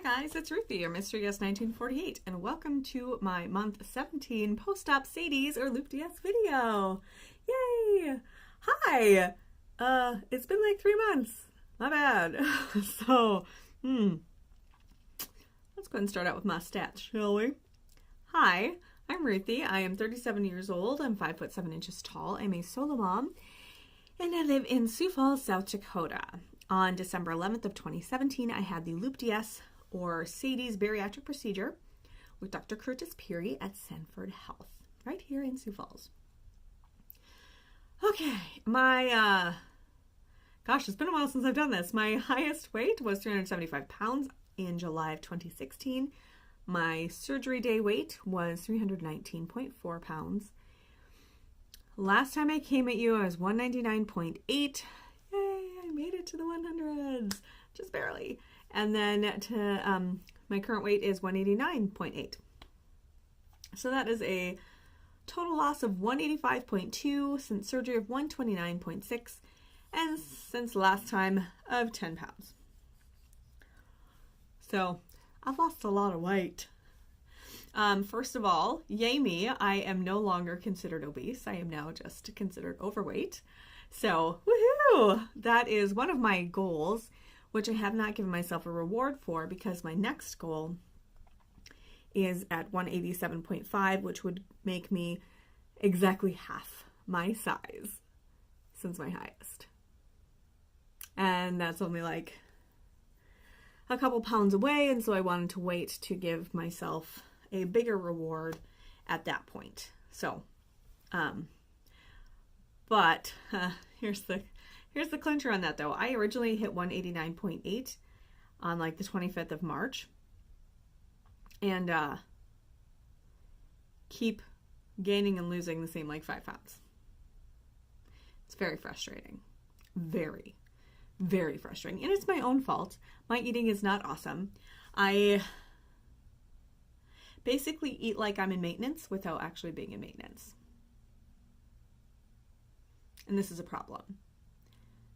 guys, it's Ruthie, your Mystery Guest 1948, and welcome to my month 17 post-op SADI-S or Loop DS video. Yay! Hi! It's been like 3 months. Not bad. Let's go ahead and start out with my stats, shall we? Hi, I'm Ruthie. I am 37 years old. I'm 5 foot 7 inches tall. I'm a solo mom, and I live in Sioux Falls, South Dakota. On December 11th of 2017, I had the Loop DS or SADI-S bariatric procedure with Dr. Curtis Peary at Sanford Health, right here in Sioux Falls. Okay, gosh, it's been a while since I've done this. My highest weight was 375 pounds in July of 2016. My surgery day weight was 319.4 pounds. Last time I came at you, I was 199.8. I made it to the 100s, just barely. And then to my current weight is 189.8. So that is a total loss of 185.2 since surgery of 129.6, and since last time of 10 pounds. So I've lost a lot of weight. First of all, yay me, I am no longer considered obese. I am now just considered overweight. So, woohoo! That is one of my goals, which I have not given myself a reward for because my next goal is at 187.5, which would make me exactly half my size since my highest. And that's only like a couple pounds away, and so I wanted to wait to give myself a bigger reward at that point. So, but here's the clincher on that though. I originally hit 189.8 on like the 25th of March, and keep gaining and losing the same like 5 pounds. It's very frustrating. Very, very frustrating. And it's my own fault. My eating is not awesome. I basically eat like I'm in maintenance without actually being in maintenance. And this is a problem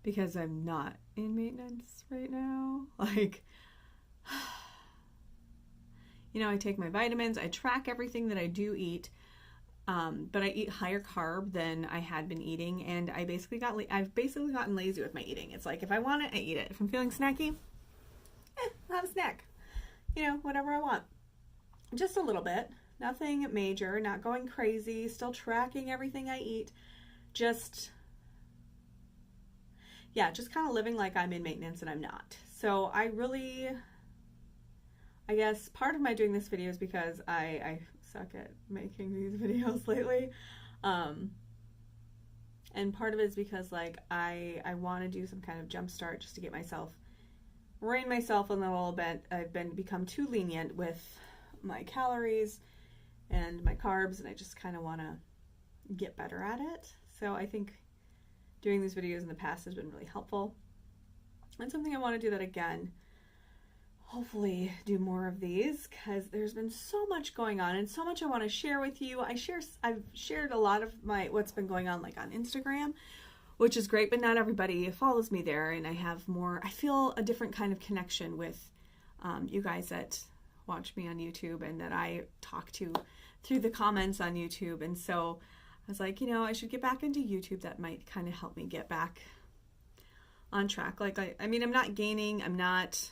because I'm not in maintenance right now. Like, you know, I take my vitamins, I track everything that I do eat, but I eat higher carb than I had been eating, and I've basically gotten lazy with my eating. It's like, if I want it, I eat it. If I'm feeling snacky, I'll have a snack. You know, whatever I want. Just a little bit. Nothing major, not going crazy, still tracking everything I eat. Just kind of living like I'm in maintenance and I'm not. So I guess part of my doing this video is because I suck at making these videos lately. And part of it is because like I want to do some kind of jump start just to get rein myself in a little bit. I've become too lenient with my calories and my carbs, and I just kind of want to get better at it. So I think doing these videos in the past has been really helpful, and something I want to do that again. Hopefully do more of these because there's been so much going on and so much I want to share with you. I've shared a lot of what's been going on like on Instagram, which is great, but not everybody follows me there, and I feel a different kind of connection with you guys that watch me on YouTube and that I talk to through the comments on YouTube. And so I was like, you know, I should get back into YouTube. That might kind of help me get back on track. Like, I mean, I'm not gaining, I'm not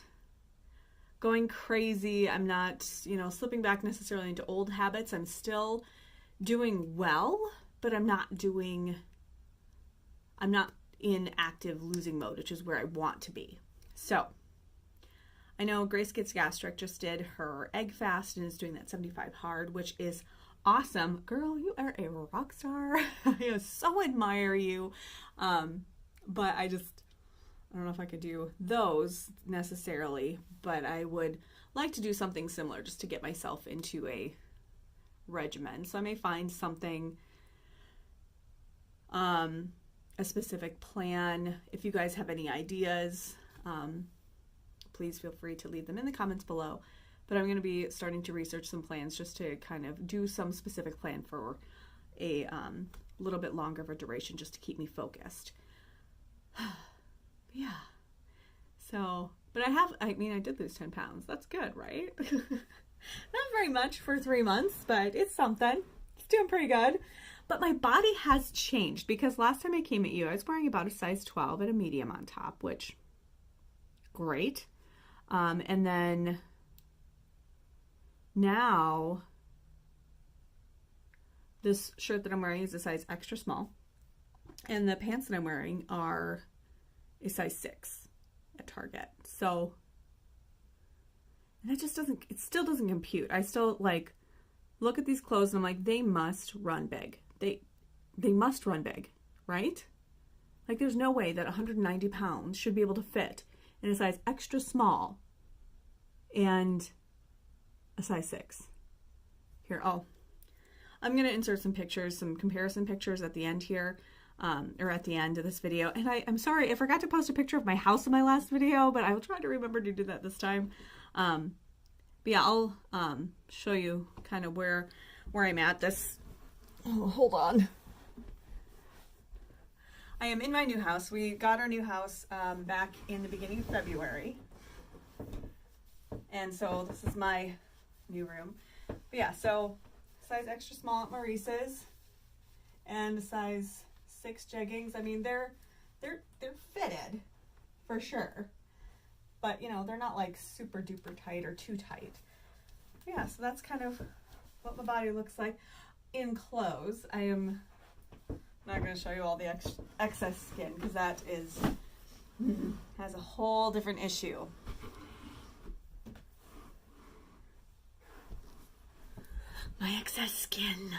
going crazy, I'm not, you know, slipping back necessarily into old habits. I'm still doing well, but I'm not in active losing mode, which is where I want to be. So I know Grace Gets Gastric just did her egg fast and is doing that 75 hard, which is awesome. Girl, you are a rock star. I so admire you. But I don't know if I could do those necessarily, but I would like to do something similar just to get myself into a regimen. So I may find something, a specific plan. If you guys have any ideas, please feel free to leave them in the comments below. But I'm going to be starting to research some plans just to kind of do some specific plan for a little bit longer of a duration just to keep me focused. Yeah. So But I mean, I did lose 10 pounds. That's good, right? Not very much for 3 months, but it's something. It's doing pretty good. But my body has changed because last time I came at you, I was wearing about a size 12 and a medium on top, which, great. And then now, this shirt that I'm wearing is a size extra small. And the pants that I'm wearing are a size 6 at Target. So, and it still doesn't compute. I still like look at these clothes and I'm like, they must run big. They must run big, right? Like there's no way that 190 pounds should be able to fit in a size extra small and a size 6. Here, I'm going to insert some pictures, some comparison pictures at the end here, or at the end of this video. And I'm sorry, I forgot to post a picture of my house in my last video, but I will try to remember to do that this time. But yeah, I'll show you kind of where I'm at. Hold on. I am in my new house. We got our new house back in the beginning of February. And so this is my new room. But yeah, so size extra small at Maurice's and size 6 jeggings. I mean, they're fitted for sure. But, you know, they're not like super duper tight or too tight. Yeah, so that's kind of what my body looks like in clothes. I am not going to show you all the excess skin because that has a whole different issue. My excess skin.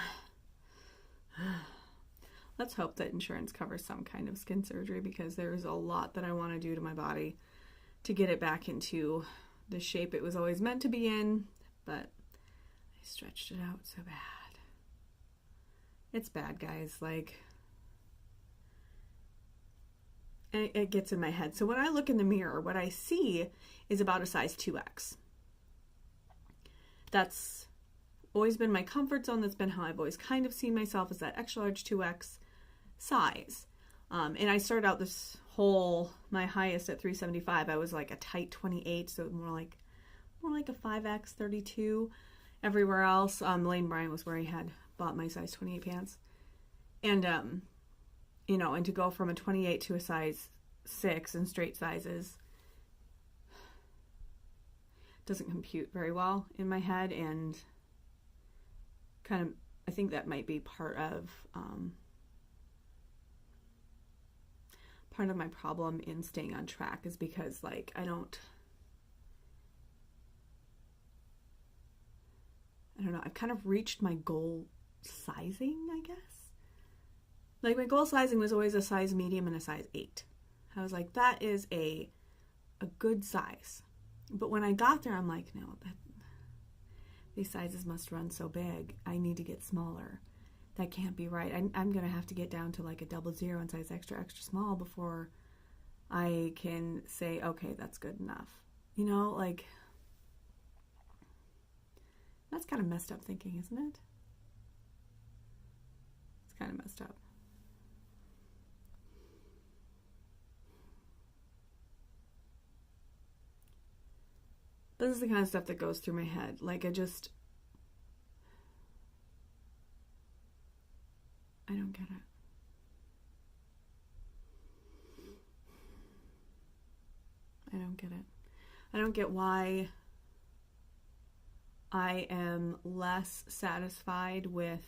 Let's hope that insurance covers some kind of skin surgery because there's a lot that I want to do to my body to get it back into the shape it was always meant to be in, but I stretched it out so bad. It's bad, guys. Like, it gets in my head. So when I look in the mirror, what I see is about a size 2X. That's always been my comfort zone. That's been how I've always kind of seen myself, as that extra large 2X size. And I started out my highest at 375. I was like a tight 28, so more like a 5X 32 everywhere else. Lane Bryant was where he had bought my size 28 pants. And, you know, and to go from a 28 to a size 6 in straight sizes doesn't compute very well in my head, and kind of, I think that might be part of my problem in staying on track, is because like I don't know, I've kind of reached my goal sizing, I guess. Like my goal sizing was always a size medium and a size 8. I was like, that is a good size. But when I got there, I'm like, no, these sizes must run so big. I need to get smaller. That can't be right. I'm going to have to get down to like a 00 and size extra, extra small before I can say, okay, that's good enough. You know, like, that's kind of messed up thinking, isn't it? It's kind of messed up. This is the kind of stuff that goes through my head. Like, I don't get it. I don't get it. I don't get why I am less satisfied with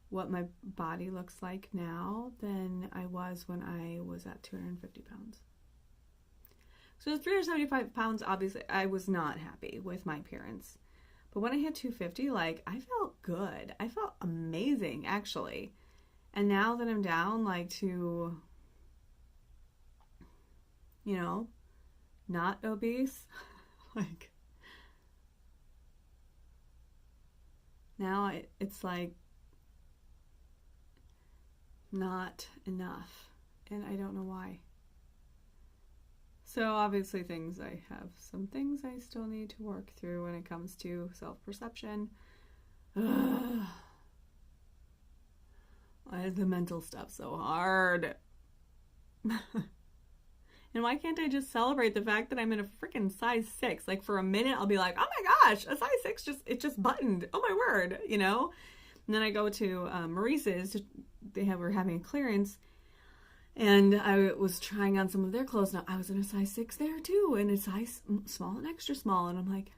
what my body looks like now than I was when I was at 250 pounds. So at 375 pounds, obviously, I was not happy with my appearance. But when I hit 250, like, I felt good. I felt amazing, actually. And now that I'm down, like, to, you know, not obese, like, now it's, like, not enough. And I don't know why. So obviously I have some things I still need to work through when it comes to self-perception. Why is the mental stuff so hard? And why can't I just celebrate the fact that I'm in a freaking size 6? Like, for a minute, I'll be like, oh my gosh, a size 6, it just buttoned. Oh my word, you know? And then I go to Maurice's. We're having a clearance. And I was trying on some of their clothes. Now, I was in a size 6 there too. And a size small and extra small. And I'm like,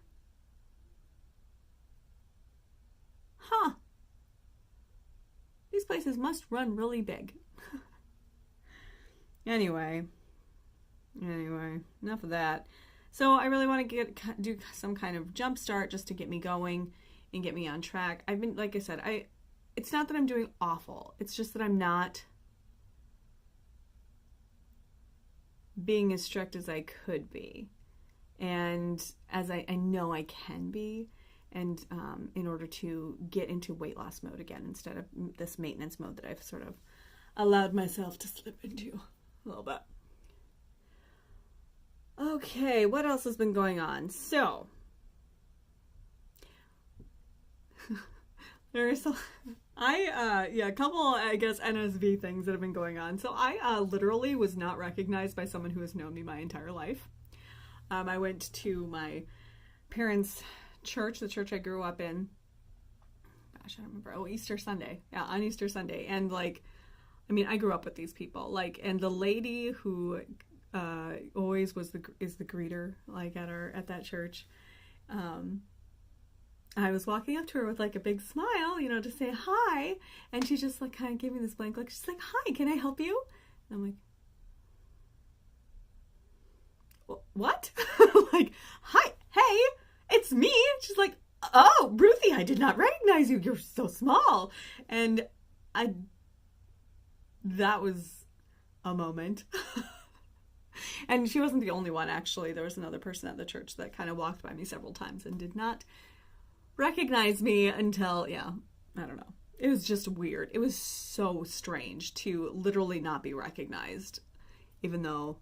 huh. These places must run really big. Anyway, enough of that. So I really want to do some kind of jump start just to get me going and get me on track. I've been, like I said, it's not that I'm doing awful. It's just that I'm not being as strict as I could be. And as I know I can be. And in order to get into weight loss mode again, instead of this maintenance mode that I've sort of allowed myself to slip into a little bit. Okay, what else has been going on? So, there's a couple, I guess, NSV things that have been going on. So I literally was not recognized by someone who has known me my entire life. I went to my parents' church, the church I grew up in. Gosh, I don't remember. Oh, Easter Sunday. Yeah, on Easter Sunday. And I grew up with these people. And the lady who always is the greeter, at that church. I was walking up to her with a big smile, to say hi, and she just kind of gave me this blank look. She's like, "Hi, can I help you?" And I'm like, "What?" "Hi, hey, it's me." She's like, "Oh, Ruthie, I did not recognize you. You're so small." And that was a moment. And she wasn't the only one, actually. There was another person at the church that kind of walked by me several times and did not recognize me until, I don't know. It was just weird. It was so strange to literally not be recognized, even though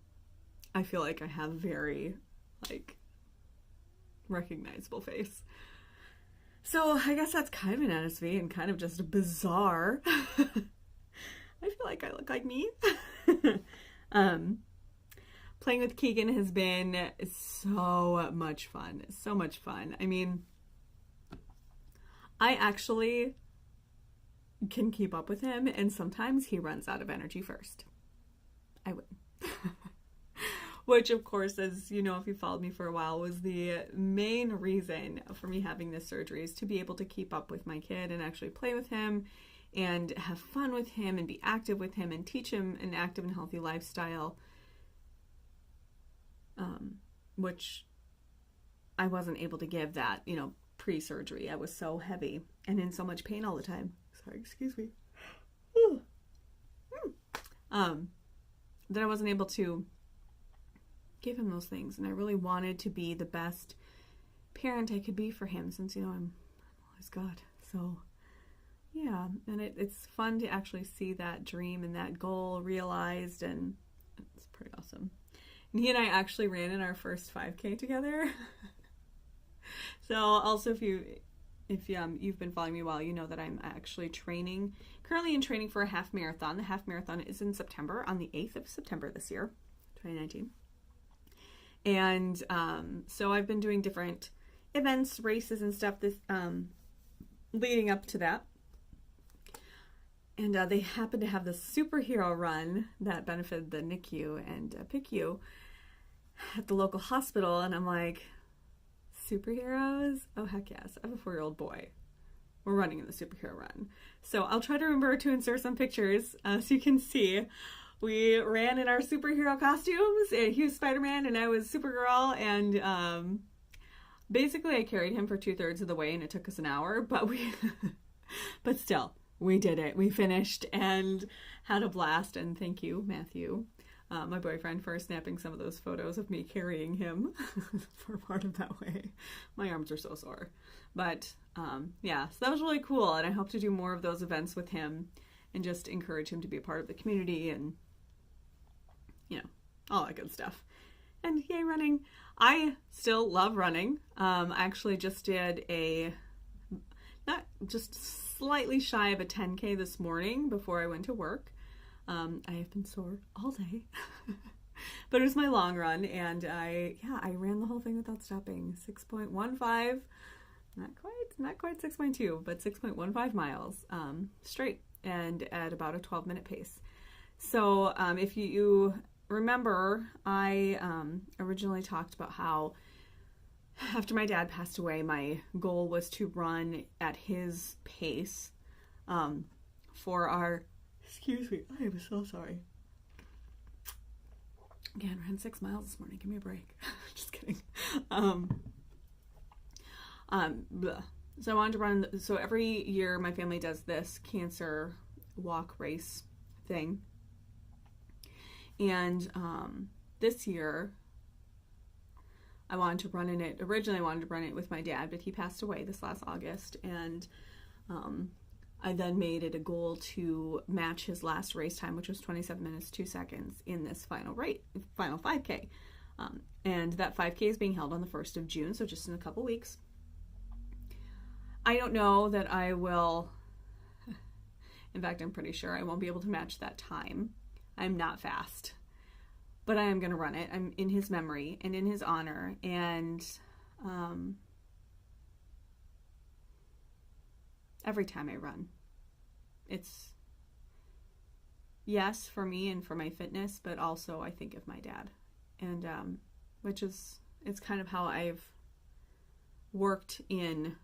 I feel like I have very, recognizable face. So I guess that's kind of an NSV and kind of just bizarre. I feel like I look like me. Playing with Keegan has been so much fun. So much fun. I mean, I actually can keep up with him, and sometimes he runs out of energy first. I win. Which, of course, as you know, if you followed me for a while, was the main reason for me having this surgery, is to be able to keep up with my kid and actually play with him and have fun with him and be active with him and teach him an active and healthy lifestyle, which I wasn't able to give that, pre-surgery. I was so heavy and in so much pain all the time. Sorry, excuse me. That I wasn't able to give him those things. And I really wanted to be the best parent I could be for him, since, I'm his God. So, yeah. And it's fun to actually see that dream and that goal realized, and it's pretty awesome. And he and I actually ran in our first 5K together. So also, if you've been following me a while, you know that I'm actually currently in training for a half marathon. The half marathon is in September, on the 8th of September this year, 2019. And so I've been doing different events, races, and stuff this leading up to that. And they happened to have this superhero run that benefited the NICU and PICU at the local hospital. And I'm like, superheroes? Oh, heck yes. I have a 4-year-old boy. We're running in the superhero run. So I'll try to remember to insert some pictures so you can see. We ran in our superhero costumes. He was Spider-Man and I was Supergirl. And basically I carried him for 2/3 of the way, and it took us an hour. But but still, we did it. We finished and had a blast. And thank you, Matthew, my boyfriend, for snapping some of those photos of me carrying him for part of that way. My arms are so sore. But yeah, so that was really cool. And I hope to do more of those events with him and just encourage him to be a part of the community and, all that good stuff. And yay, running. I still love running. I actually just did just slightly shy of a 10K this morning before I went to work. I have been sore all day. But it was my long run, and I ran the whole thing without stopping. 6.15, not quite 6.2, but 6.15 miles straight, and at about a 12-minute pace. So if you remember, I originally talked about how after my dad passed away, my goal was to run at his pace for our, excuse me, I am so sorry. Again, ran 6 miles this morning. Give me a break. Just kidding. So I wanted to run. So every year my family does this cancer walk race thing. And this year I wanted to run in it. Originally I wanted to run it with my dad, but he passed away this last August. And I then made it a goal to match his last race time, which was 27 minutes, 2 seconds in this final 5K. And that 5K is being held on the 1st of June, so just in a couple weeks. I don't know that I will, in fact, I'm pretty sure I won't be able to match that time. I'm not fast, but I am going to run it. I'm in his memory and in his honor. And every time I run, it's yes for me and for my fitness, but also I think of my dad, and it's kind of how I've worked in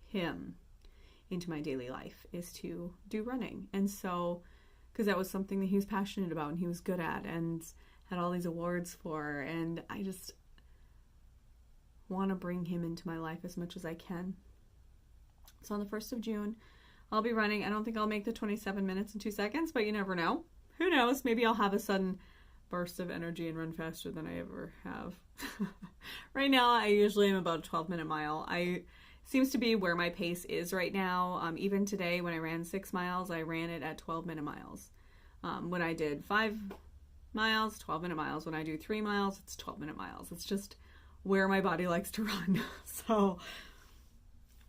him into my daily life, is to do running. And so, because that was something that he was passionate about and he was good at and had all these awards for, and I just want to bring him into my life as much as I can. So on the 1st of June, I'll be running. I don't think I'll make the 27 minutes and 2 seconds, but you never know. Who knows? Maybe I'll have a sudden burst of energy and run faster than I ever have. Right now, I usually am about a 12-minute mile. Seems to be where my pace is right now. Even today, when I ran 6 miles, I ran it at 12-minute miles. When I did 5 miles, 12-minute miles. When I do 3 miles, it's 12-minute miles. It's just where my body likes to run. So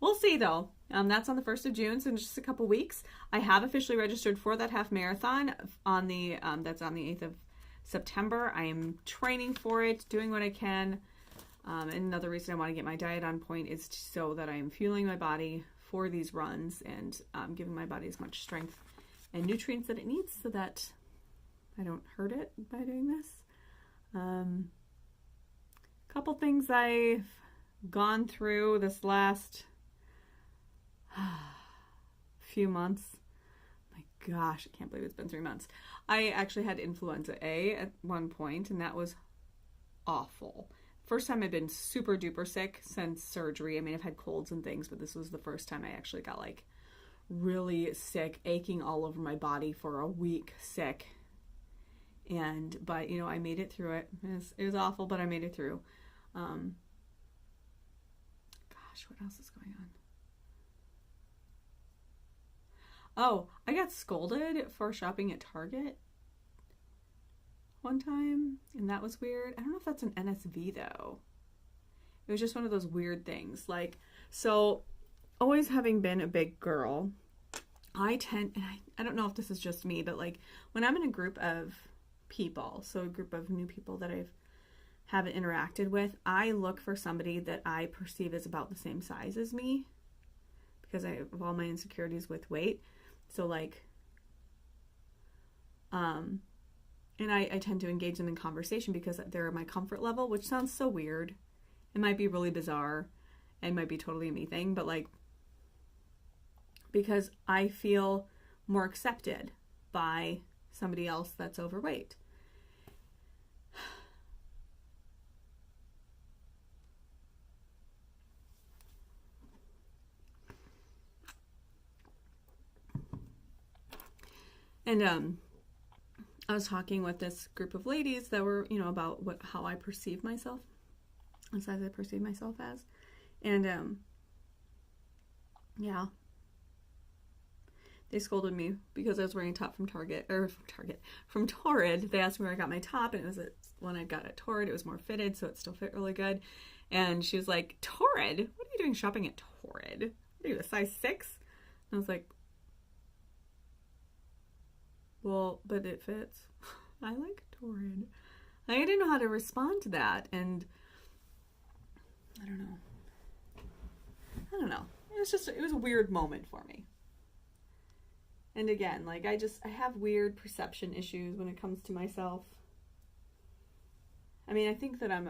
we'll see, though. That's on the 1st of June, so in just a couple weeks. I have officially registered for that half marathon on the that's on the 8th of September. I am training for it, doing what I can. And another reason I want to get my diet on point is so that I am fueling my body for these runs and giving my body as much strength and nutrients that it needs so that I don't hurt it by doing this. Couple things I've gone through this last few months. My gosh, I can't believe it's been 3 months. I actually had influenza A at one point, and that was awful. First time I've been super duper sick since surgery. I mean, I've had colds and things, but this was the first time I actually got like really sick, aching all over my body for a week sick. But you know, I made it through it. It was awful, but I made it through. Gosh, what else is going on? Oh, I got scolded for shopping at Target one time, and that was weird. I don't know if that's an NSV though. It was just one of those weird things. Like, so always having been a big girl, I don't know if this is just me, but like when I'm in a group of people, so a group of new people that I haven't interacted with, I look for somebody that I perceive as about the same size as me because I have all my insecurities with weight. So like, and I tend to engage them in conversation because they're my comfort level, which sounds so weird. It might be really bizarre and might be totally a me thing, but like, because I feel more accepted by somebody else that's overweight. And I was talking with this group of ladies that were, you know, about how I perceive myself, the size I perceive myself as. And yeah, they scolded me because I was wearing a top from from Torrid. They asked me where I got my top, and it was when I got at Torrid. It was more fitted, so it still fit really good. And she was like, "Torrid? What are you doing shopping at Torrid? What are you, a size 6?" And I was like, well, but it fits. I like Torrid. I didn't know how to respond to that, and I don't know. It was a weird moment for me. And again, like I have weird perception issues when it comes to myself. I mean, I think that I'm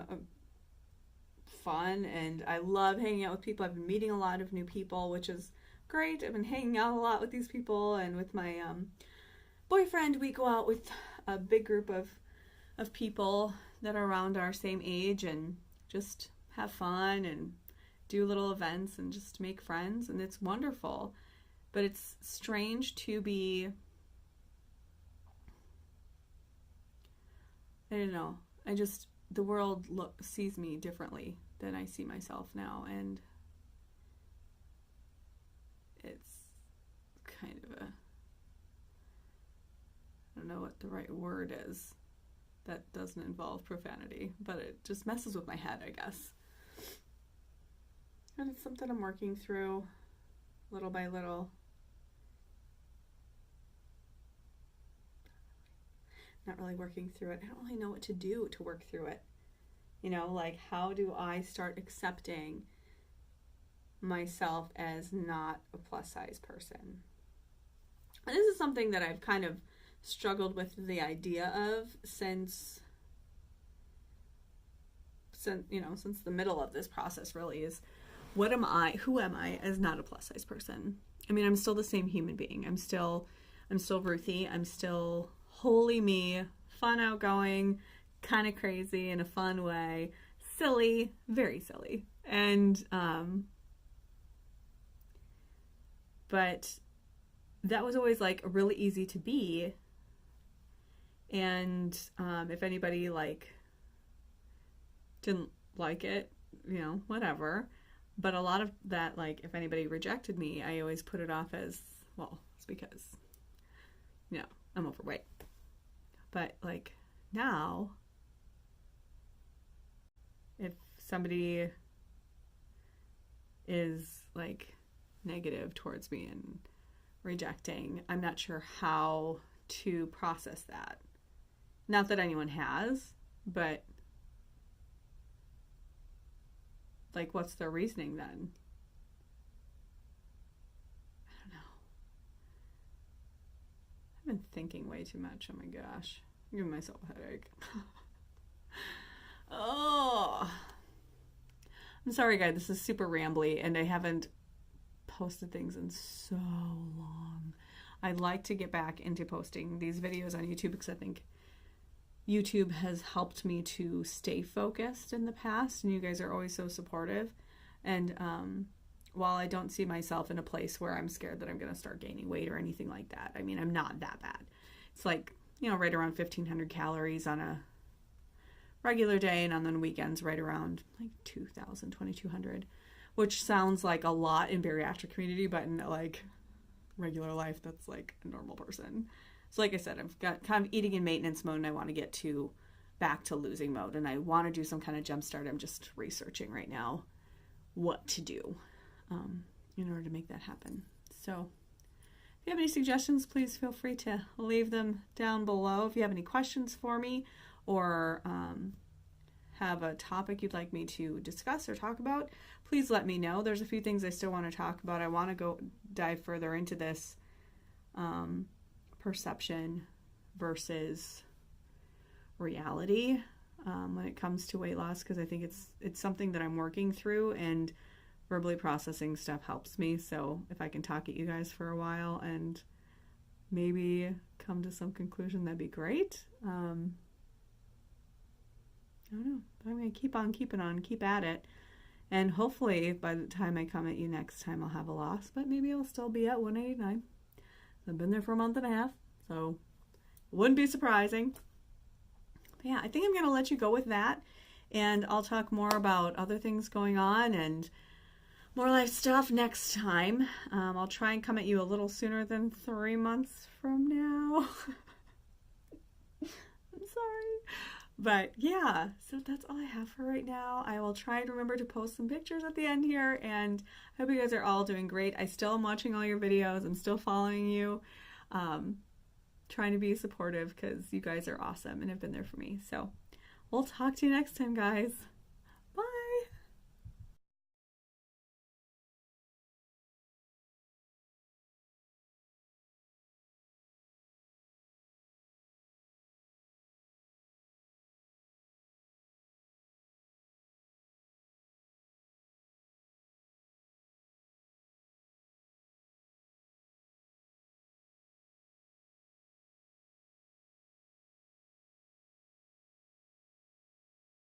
fun and I love hanging out with people. I've been meeting a lot of new people, which is great. I've been hanging out a lot with these people, and with my boyfriend, we go out with a big group of people that are around our same age and just have fun and do little events and just make friends, and it's wonderful. But it's strange to be, I don't know, the world sees me differently than I see myself now, and it's kind of I don't know what the right word is that doesn't involve profanity, but it just messes with my head, I guess. And it's something I'm working through little by little. Not really working through it. I don't really know what to do to work through it. You know, like, how do I start accepting myself as not a plus size person? And this is something that I've kind of struggled with the idea of since the middle of this process, really, is who am I as not a plus size person? I mean, I'm still the same human being. I'm still Ruthie. I'm still wholly me, fun, outgoing, kind of crazy in a fun way, silly, very silly. And but that was always like really easy to be. And if anybody like didn't like it, whatever. But a lot of that, like, if anybody rejected me, I always put it off as, well, it's because, I'm overweight. But, like, now, if somebody is, like, negative towards me and rejecting, I'm not sure how to process that. Not that anyone has, but, like, what's their reasoning then? I don't know. I've been thinking way too much. Oh my gosh. I'm giving myself a headache. Oh. I'm sorry, guys. This is super rambly, and I haven't posted things in so long. I'd like to get back into posting these videos on YouTube because I think YouTube has helped me to stay focused in the past, and you guys are always so supportive. And while I don't see myself in a place where I'm scared that I'm going to start gaining weight or anything like that, I mean, I'm not that bad. It's like, right around 1,500 calories on a regular day, and on the weekends right around like 2,000, 2,200, which sounds like a lot in bariatric community, but in like regular life, that's like a normal person. So like I said, I've got kind of eating in maintenance mode, and I want to get back to losing mode, and I want to do some kind of jump start. I'm just researching right now what to do in order to make that happen. So if you have any suggestions, please feel free to leave them down below. If you have any questions for me, or have a topic you'd like me to discuss or talk about, please let me know. There's a few things I still want to talk about. I want to go dive further into this perception versus reality when it comes to weight loss, because I think it's something that I'm working through, and verbally processing stuff helps me. So if I can talk at you guys for a while and maybe come to some conclusion, that'd be great. I don't know, but I'm going to keep on keeping on, keep at it. And hopefully by the time I come at you next time, I'll have a loss, but maybe I'll still be at 189. I've been there for a month and a half, so it wouldn't be surprising. But yeah, I think I'm going to let you go with that, and I'll talk more about other things going on and more life stuff next time. I'll try and come at you a little sooner than 3 months from now. I'm sorry. But yeah, so that's all I have for right now. I will try and remember to post some pictures at the end here, and I hope you guys are all doing great. I still am watching all your videos. I'm still following you, trying to be supportive because you guys are awesome and have been there for me. So We'll talk to you next time, guys.